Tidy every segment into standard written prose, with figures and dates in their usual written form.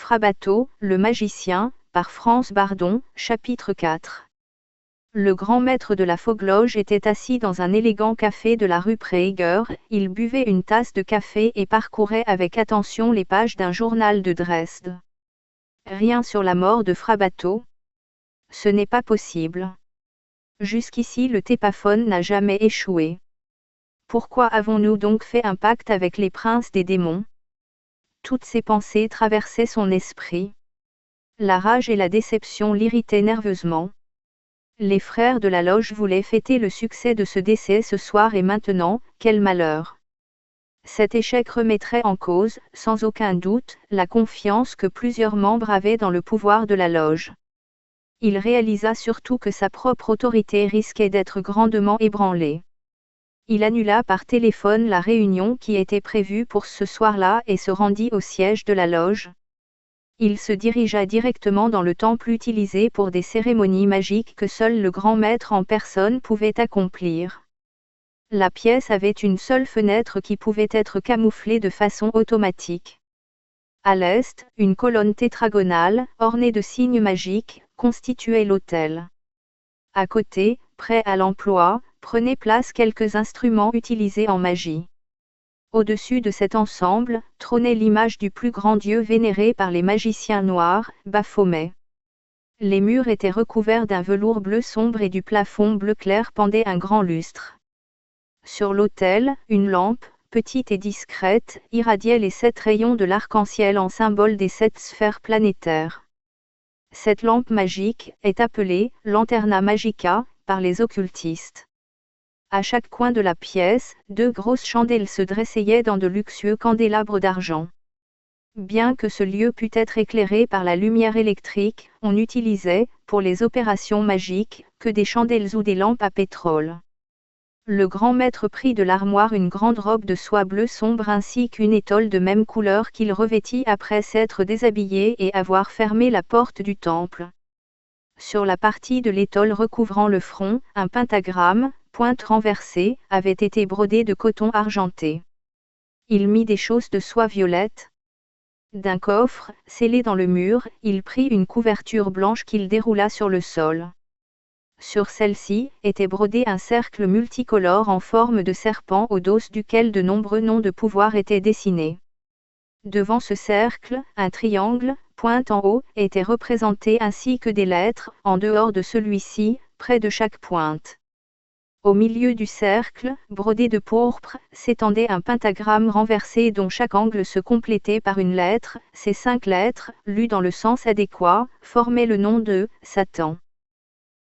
Frabato, le magicien, par France Bardon, chapitre 4. Le grand maître de la Faugue-Loge était assis dans un élégant café de la rue Praeger, il buvait une tasse de café et parcourait avec attention les pages d'un journal de Dresde. Rien sur la mort de Frabato? Ce n'est pas possible. Jusqu'ici le tépaphone n'a jamais échoué. Pourquoi avons-nous donc fait un pacte avec les princes des démons? Toutes ces pensées traversaient son esprit. La rage et la déception l'irritaient nerveusement. Les frères de la loge voulaient fêter le succès de ce décès ce soir et maintenant, quel malheur! Cet échec remettrait en cause, sans aucun doute, la confiance que plusieurs membres avaient dans le pouvoir de la loge. Il réalisa surtout que sa propre autorité risquait d'être grandement ébranlée. Il annula par téléphone la réunion qui était prévue pour ce soir-là et se rendit au siège de la loge. Il se dirigea directement dans le temple utilisé pour des cérémonies magiques que seul le grand maître en personne pouvait accomplir. La pièce avait une seule fenêtre qui pouvait être camouflée de façon automatique. À l'est, une colonne tétragonale, ornée de signes magiques, constituait l'autel. À côté, prêt à l'emploi, prenaient place quelques instruments utilisés en magie. Au-dessus de cet ensemble, trônait l'image du plus grand dieu vénéré par les magiciens noirs, Baphomet. Les murs étaient recouverts d'un velours bleu sombre et du plafond bleu clair pendait un grand lustre. Sur l'autel, une lampe, petite et discrète, irradiait les 7 rayons de l'arc-en-ciel en symbole des 7 sphères planétaires. Cette lampe magique est appelée « lanterna magica » par les occultistes. À chaque coin de la pièce, 2 grosses chandelles se dressaient dans de luxueux candélabres d'argent. Bien que ce lieu pût être éclairé par la lumière électrique, on n'utilisait, pour les opérations magiques, que des chandelles ou des lampes à pétrole. Le grand maître prit de l'armoire une grande robe de soie bleu sombre ainsi qu'une étole de même couleur qu'il revêtit après s'être déshabillé et avoir fermé la porte du temple. Sur la partie de l'étole recouvrant le front, un pentagramme, pointe renversée, avait été brodé de coton argenté. Il mit des chausses de soie violette. D'un coffre, scellé dans le mur, il prit une couverture blanche qu'il déroula sur le sol. Sur celle-ci, était brodé un cercle multicolore en forme de serpent au dos duquel de nombreux noms de pouvoir étaient dessinés. Devant ce cercle, un triangle, pointe en haut, était représenté ainsi que des lettres, en dehors de celui-ci, près de chaque pointe. Au milieu du cercle, brodé de pourpre, s'étendait un pentagramme renversé dont chaque angle se complétait par une lettre. Ces 5 lettres, lues dans le sens adéquat, formaient le nom de Satan.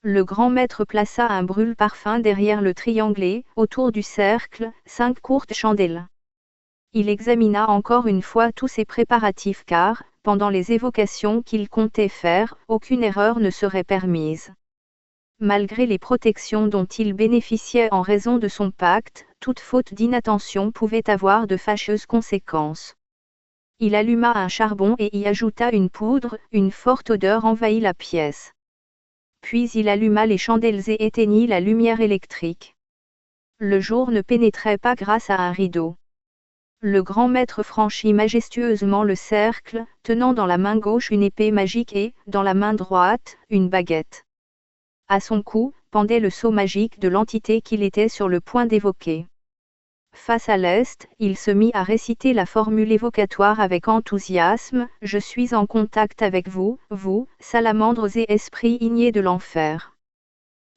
Le grand maître plaça un brûle-parfum derrière le triangle et, autour du cercle, 5 courtes chandelles. Il examina encore une fois tous ses préparatifs car, pendant les évocations qu'il comptait faire, aucune erreur ne serait permise. Malgré les protections dont il bénéficiait en raison de son pacte, toute faute d'inattention pouvait avoir de fâcheuses conséquences. Il alluma un charbon et y ajouta une poudre, une forte odeur envahit la pièce. Puis il alluma les chandelles et éteignit la lumière électrique. Le jour ne pénétrait pas grâce à un rideau. Le grand maître franchit majestueusement le cercle, tenant dans la main gauche une épée magique et, dans la main droite, une baguette. À son cou, pendait le sceau magique de l'entité qu'il était sur le point d'évoquer. Face à l'est, il se mit à réciter la formule évocatoire avec enthousiasme, « Je suis en contact avec vous, vous, salamandres et esprits ignés de l'enfer.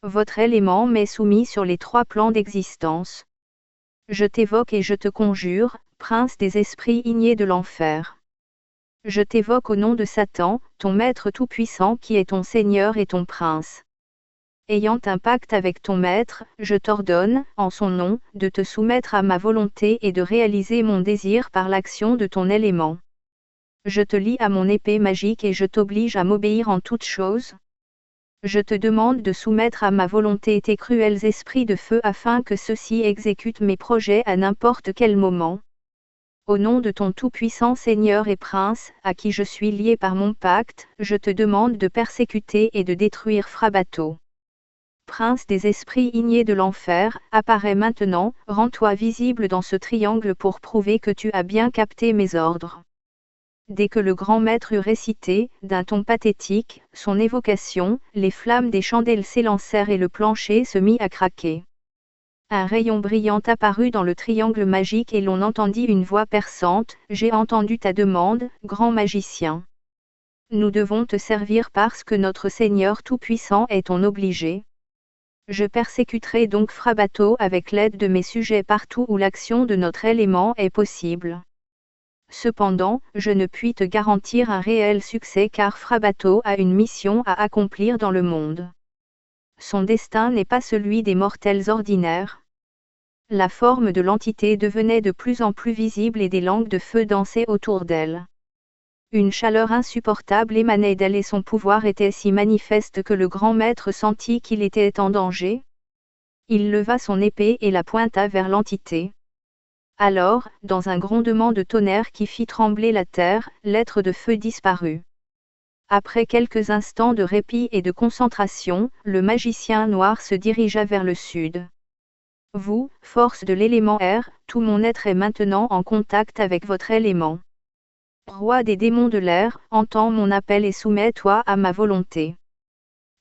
Votre élément m'est soumis sur les 3 plans d'existence. Je t'évoque et je te conjure, prince des esprits ignés de l'enfer. Je t'évoque au nom de Satan, ton maître tout-puissant qui est ton seigneur et ton prince. Ayant un pacte avec ton maître, je t'ordonne, en son nom, de te soumettre à ma volonté et de réaliser mon désir par l'action de ton élément. Je te lie à mon épée magique et je t'oblige à m'obéir en toutes choses. Je te demande de soumettre à ma volonté tes cruels esprits de feu afin que ceux-ci exécutent mes projets à n'importe quel moment. Au nom de ton tout-puissant Seigneur et Prince, à qui je suis lié par mon pacte, je te demande de persécuter et de détruire Frabato. Prince des esprits ignés de l'enfer, apparaît maintenant, rends-toi visible dans ce triangle pour prouver que tu as bien capté mes ordres. Dès que le grand maître eut récité, d'un ton pathétique, son évocation, les flammes des chandelles s'élancèrent et le plancher se mit à craquer. Un rayon brillant apparut dans le triangle magique et l'on entendit une voix perçante, « J'ai entendu ta demande, grand magicien. Nous devons te servir parce que notre Seigneur Tout-Puissant est ton obligé. Je persécuterai donc Frabato avec l'aide de mes sujets partout où l'action de notre élément est possible. Cependant, je ne puis te garantir un réel succès car Frabato a une mission à accomplir dans le monde. Son destin n'est pas celui des mortels ordinaires. » La forme de l'entité devenait de plus en plus visible et des langues de feu dansaient autour d'elle. Une chaleur insupportable émanait d'elle et son pouvoir était si manifeste que le grand maître sentit qu'il était en danger. Il leva son épée et la pointa vers l'entité. Alors, dans un grondement de tonnerre qui fit trembler la terre, l'être de feu disparut. Après quelques instants de répit et de concentration, le magicien noir se dirigea vers le sud. « Vous, force de l'élément air, tout mon être est maintenant en contact avec votre élément. Roi des démons de l'air, entends mon appel et soumets-toi à ma volonté.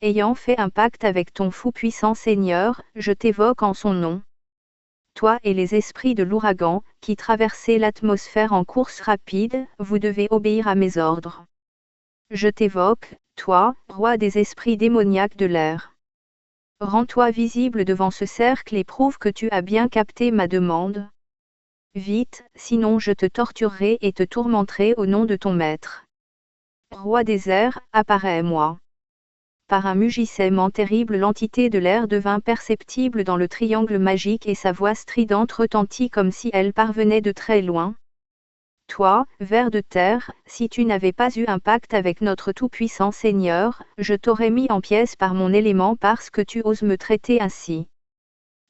Ayant fait un pacte avec ton fou puissant Seigneur, je t'évoque en son nom. Toi et les esprits de l'ouragan, qui traversez l'atmosphère en course rapide, vous devez obéir à mes ordres. Je t'évoque, toi, roi des esprits démoniaques de l'air. Rends-toi visible devant ce cercle et prouve que tu as bien capté ma demande. Vite, sinon je te torturerai et te tourmenterai au nom de ton maître. Roi des airs, apparais-moi. » Par un mugissement terrible, l'entité de l'air devint perceptible dans le triangle magique et sa voix stridente retentit comme si elle parvenait de très loin. Toi, ver de terre, si tu n'avais pas eu un pacte avec notre tout-puissant Seigneur, je t'aurais mis en pièces par mon élément parce que tu oses me traiter ainsi.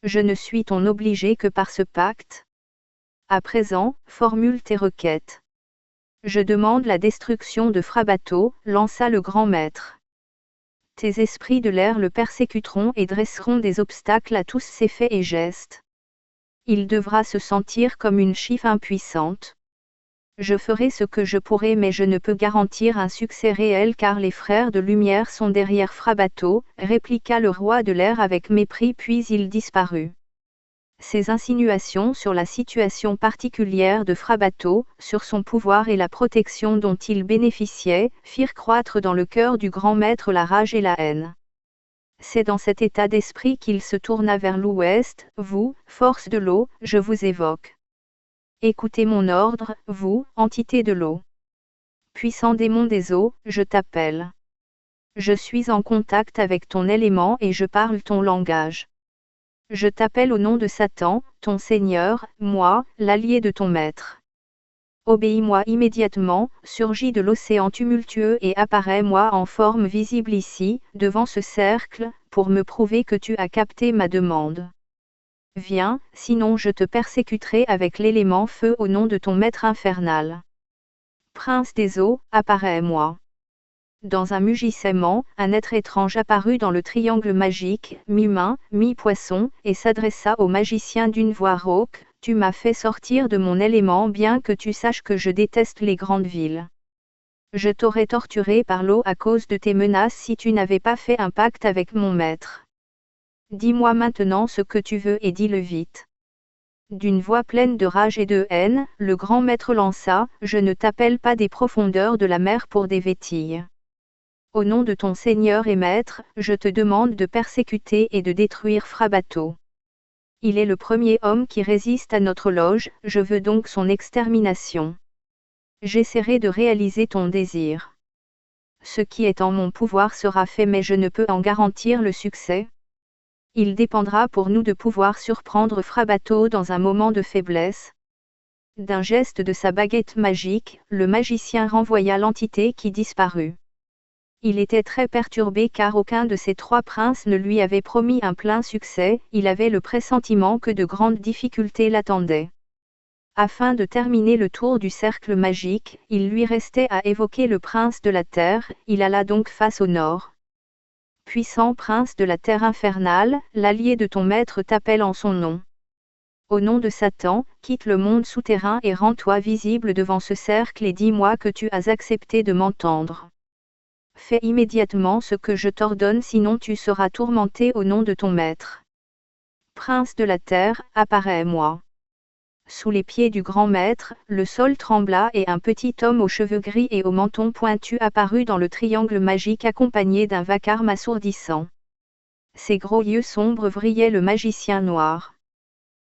Je ne suis ton obligé que par ce pacte. À présent, formule tes requêtes. Je demande la destruction de Frabato, lança le grand maître. Tes esprits de l'air le persécuteront et dresseront des obstacles à tous ses faits et gestes. Il devra se sentir comme une chiffe impuissante. Je ferai ce que je pourrai mais je ne peux garantir un succès réel car les frères de lumière sont derrière Frabato, répliqua le roi de l'air avec mépris puis il disparut. Ces insinuations sur la situation particulière de Frabato, sur son pouvoir et la protection dont il bénéficiait, firent croître dans le cœur du grand maître la rage et la haine. C'est dans cet état d'esprit qu'il se tourna vers l'ouest. « Vous, force de l'eau, je vous évoque. Écoutez mon ordre, vous, entité de l'eau. Puissant démon des eaux, je t'appelle. Je suis en contact avec ton élément et je parle ton langage. Je t'appelle au nom de Satan, ton Seigneur, moi, l'allié de ton maître. Obéis-moi immédiatement, surgis de l'océan tumultueux et apparais-moi en forme visible ici, devant ce cercle, pour me prouver que tu as capté ma demande. Viens, sinon je te persécuterai avec l'élément feu au nom de ton maître infernal. Prince des eaux, apparais-moi. » Dans un mugissement, un être étrange apparut dans le triangle magique, mi-humain, mi-poisson, et s'adressa au magicien d'une voix rauque. « Tu m'as fait sortir de mon élément bien que tu saches que je déteste les grandes villes. Je t'aurais torturé par l'eau à cause de tes menaces si tu n'avais pas fait un pacte avec mon maître. Dis-moi maintenant ce que tu veux et dis-le vite. » D'une voix pleine de rage et de haine, le grand maître lança, « Je ne t'appelle pas des profondeurs de la mer pour des vétilles. Au nom de ton Seigneur et Maître, je te demande de persécuter et de détruire Frabato. Il est le premier homme qui résiste à notre loge, je veux donc son extermination. J'essaierai de réaliser ton désir. Ce qui est en mon pouvoir sera fait mais je ne peux en garantir le succès. Il dépendra pour nous de pouvoir surprendre Frabato dans un moment de faiblesse. » D'un geste de sa baguette magique, le magicien renvoya l'entité qui disparut. Il était très perturbé car aucun de ces trois princes ne lui avait promis un plein succès, il avait le pressentiment que de grandes difficultés l'attendaient. Afin de terminer le tour du cercle magique, il lui restait à évoquer le prince de la terre, il alla donc face au nord. Puissant prince de la terre infernale, l'allié de ton maître t'appelle en son nom. Au nom de Satan, quitte le monde souterrain et rends-toi visible devant ce cercle et dis-moi que tu as accepté de m'entendre. Fais immédiatement ce que je t'ordonne, sinon tu seras tourmenté au nom de ton maître. Prince de la terre, apparais-moi. Sous les pieds du grand maître, le sol trembla et un petit homme aux cheveux gris et au menton pointu apparut dans le triangle magique accompagné d'un vacarme assourdissant. Ses gros yeux sombres vrillaient le magicien noir.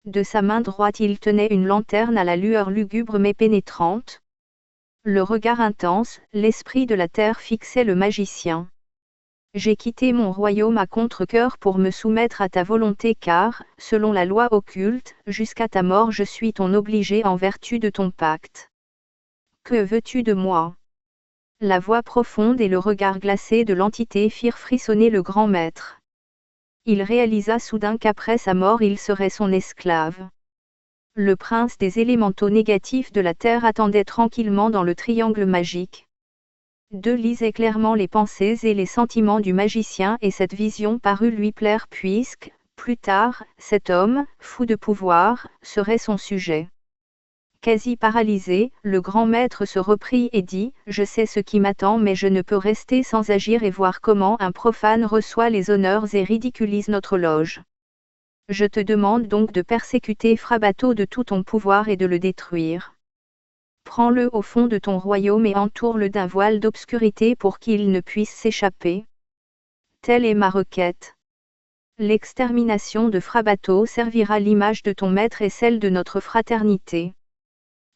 De sa main droite il tenait une lanterne à la lueur lugubre mais pénétrante. Le regard intense, l'esprit de la terre fixait le magicien. J'ai quitté mon royaume à contre-cœur pour me soumettre à ta volonté car, selon la loi occulte, jusqu'à ta mort je suis ton obligé en vertu de ton pacte. Que veux-tu de moi ? La voix profonde et le regard glacé de l'entité firent frissonner le grand maître. Il réalisa soudain qu'après sa mort il serait son esclave. Le prince des élémentaux négatifs de la terre attendait tranquillement dans le triangle magique. Deux lisait clairement les pensées et les sentiments du magicien et cette vision parut lui plaire puisque, plus tard, cet homme, fou de pouvoir, serait son sujet. Quasi paralysé, le grand maître se reprit et dit « Je sais ce qui m'attend mais je ne peux rester sans agir et voir comment un profane reçoit les honneurs et ridiculise notre loge. Je te demande donc de persécuter Frabato de tout ton pouvoir et de le détruire. Prends-le au fond de ton royaume et entoure-le d'un voile d'obscurité pour qu'il ne puisse s'échapper. Telle est ma requête. L'extermination de Frabato servira l'image de ton maître et celle de notre fraternité.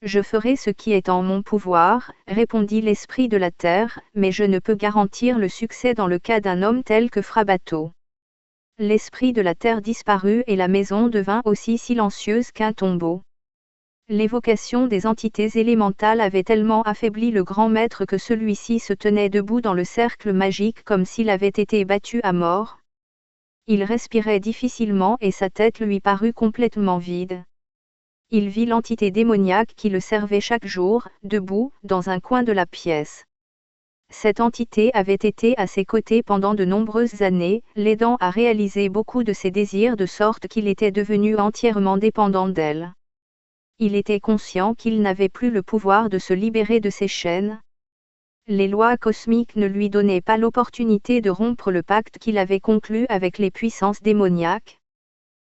Je ferai ce qui est en mon pouvoir, répondit l'esprit de la terre, mais je ne peux garantir le succès dans le cas d'un homme tel que Frabato. L'esprit de la terre disparut et la maison devint aussi silencieuse qu'un tombeau. L'évocation des entités élémentales avait tellement affaibli le grand maître que celui-ci se tenait debout dans le cercle magique comme s'il avait été battu à mort. Il respirait difficilement et sa tête lui parut complètement vide. Il vit l'entité démoniaque qui le servait chaque jour, debout, dans un coin de la pièce. Cette entité avait été à ses côtés pendant de nombreuses années, l'aidant à réaliser beaucoup de ses désirs de sorte qu'il était devenu entièrement dépendant d'elle. Il était conscient qu'il n'avait plus le pouvoir de se libérer de ses chaînes. Les lois cosmiques ne lui donnaient pas l'opportunité de rompre le pacte qu'il avait conclu avec les puissances démoniaques.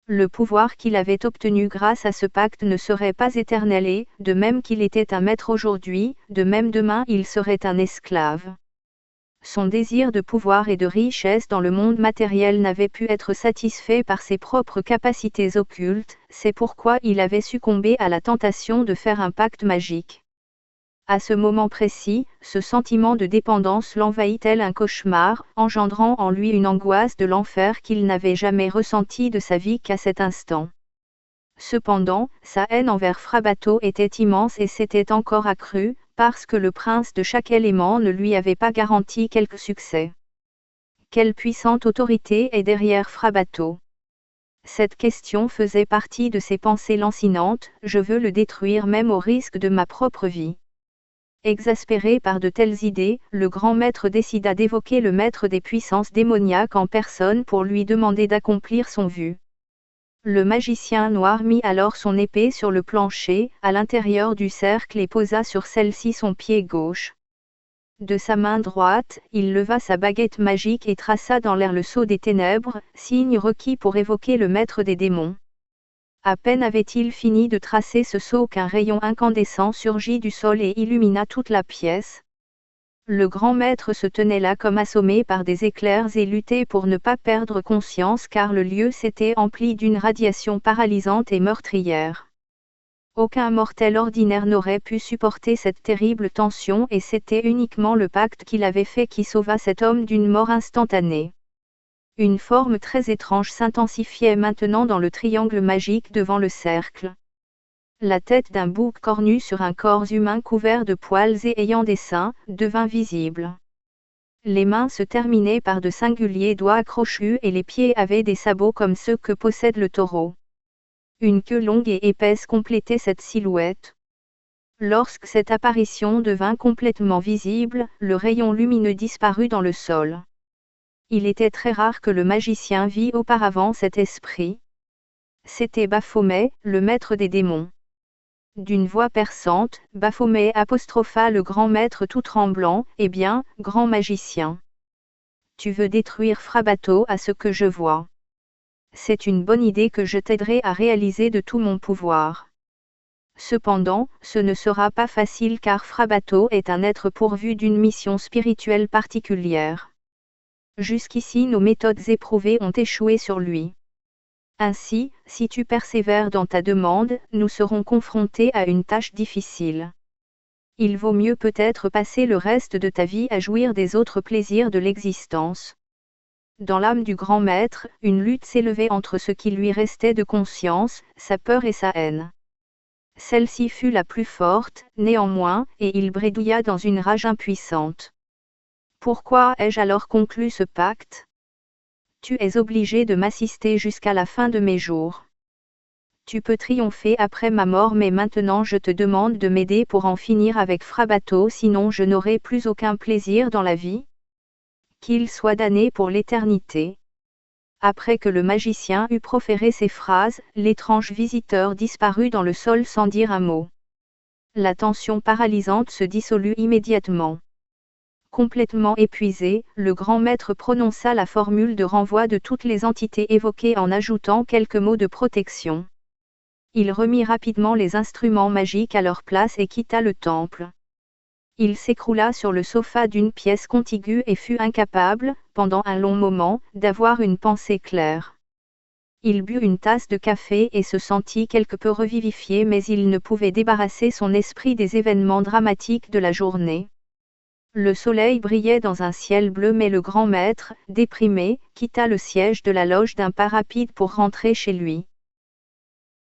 Le pouvoir qu'il avait obtenu grâce à ce pacte ne serait pas éternel et, de même qu'il était un maître aujourd'hui, de même demain il serait un esclave. Son désir de pouvoir et de richesse dans le monde matériel n'avait pu être satisfait par ses propres capacités occultes, c'est pourquoi il avait succombé à la tentation de faire un pacte magique. À ce moment précis, ce sentiment de dépendance l'envahit tel un cauchemar, engendrant en lui une angoisse de l'enfer qu'il n'avait jamais ressentie de sa vie qu'à cet instant. Cependant, sa haine envers Frabato était immense et s'était encore accrue, parce que le prince de chaque élément ne lui avait pas garanti quelque succès. Quelle puissante autorité est derrière Frabato ? Cette question faisait partie de ses pensées lancinantes, je veux le détruire même au risque de ma propre vie. Exaspéré par de telles idées, le grand maître décida d'évoquer le maître des puissances démoniaques en personne pour lui demander d'accomplir son vœu. Le magicien noir mit alors son épée sur le plancher, à l'intérieur du cercle et posa sur celle-ci son pied gauche. De sa main droite, il leva sa baguette magique et traça dans l'air le sceau des ténèbres, signe requis pour évoquer le maître des démons. À peine avait-il fini de tracer ce sceau qu'un rayon incandescent surgit du sol et illumina toute la pièce. Le grand maître se tenait là comme assommé par des éclairs et luttait pour ne pas perdre conscience car le lieu s'était empli d'une radiation paralysante et meurtrière. Aucun mortel ordinaire n'aurait pu supporter cette terrible tension et c'était uniquement le pacte qu'il avait fait qui sauva cet homme d'une mort instantanée. Une forme très étrange s'intensifiait maintenant dans le triangle magique devant le cercle. La tête d'un bouc cornu sur un corps humain couvert de poils et ayant des seins, devint visible. Les mains se terminaient par de singuliers doigts crochus et les pieds avaient des sabots comme ceux que possède le taureau. Une queue longue et épaisse complétait cette silhouette. Lorsque cette apparition devint complètement visible, le rayon lumineux disparut dans le sol. Il était très rare que le magicien vît auparavant cet esprit. C'était Baphomet, le maître des démons. D'une voix perçante, Baphomet apostropha le grand maître tout tremblant, « Eh bien, grand magicien, tu veux détruire Frabato à ce que je vois. C'est une bonne idée que je t'aiderai à réaliser de tout mon pouvoir. Cependant, ce ne sera pas facile car Frabato est un être pourvu d'une mission spirituelle particulière. Jusqu'ici nos méthodes éprouvées ont échoué sur lui. Ainsi, si tu persévères dans ta demande, nous serons confrontés à une tâche difficile. Il vaut mieux peut-être passer le reste de ta vie à jouir des autres plaisirs de l'existence. » Dans l'âme du grand maître, une lutte s'élevait entre ce qui lui restait de conscience, sa peur et sa haine. Celle-ci fut la plus forte, néanmoins, et il bredouilla dans une rage impuissante. « Pourquoi ai-je alors conclu ce pacte ? Tu es obligé de m'assister jusqu'à la fin de mes jours. Tu peux triompher après ma mort mais maintenant je te demande de m'aider pour en finir avec Frabato sinon je n'aurai plus aucun plaisir dans la vie. Qu'il soit damné pour l'éternité. » Après que le magicien eut proféré ces phrases, l'étrange visiteur disparut dans le sol sans dire un mot. La tension paralysante se dissolut immédiatement. Complètement épuisé, le grand maître prononça la formule de renvoi de toutes les entités évoquées en ajoutant quelques mots de protection. Il remit rapidement les instruments magiques à leur place et quitta le temple. Il s'écroula sur le sofa d'une pièce contiguë et fut incapable, pendant un long moment, d'avoir une pensée claire. Il but une tasse de café et se sentit quelque peu revivifié mais il ne pouvait débarrasser son esprit des événements dramatiques de la journée. Le soleil brillait dans un ciel bleu mais le grand maître, déprimé, quitta le siège de la loge d'un pas rapide pour rentrer chez lui.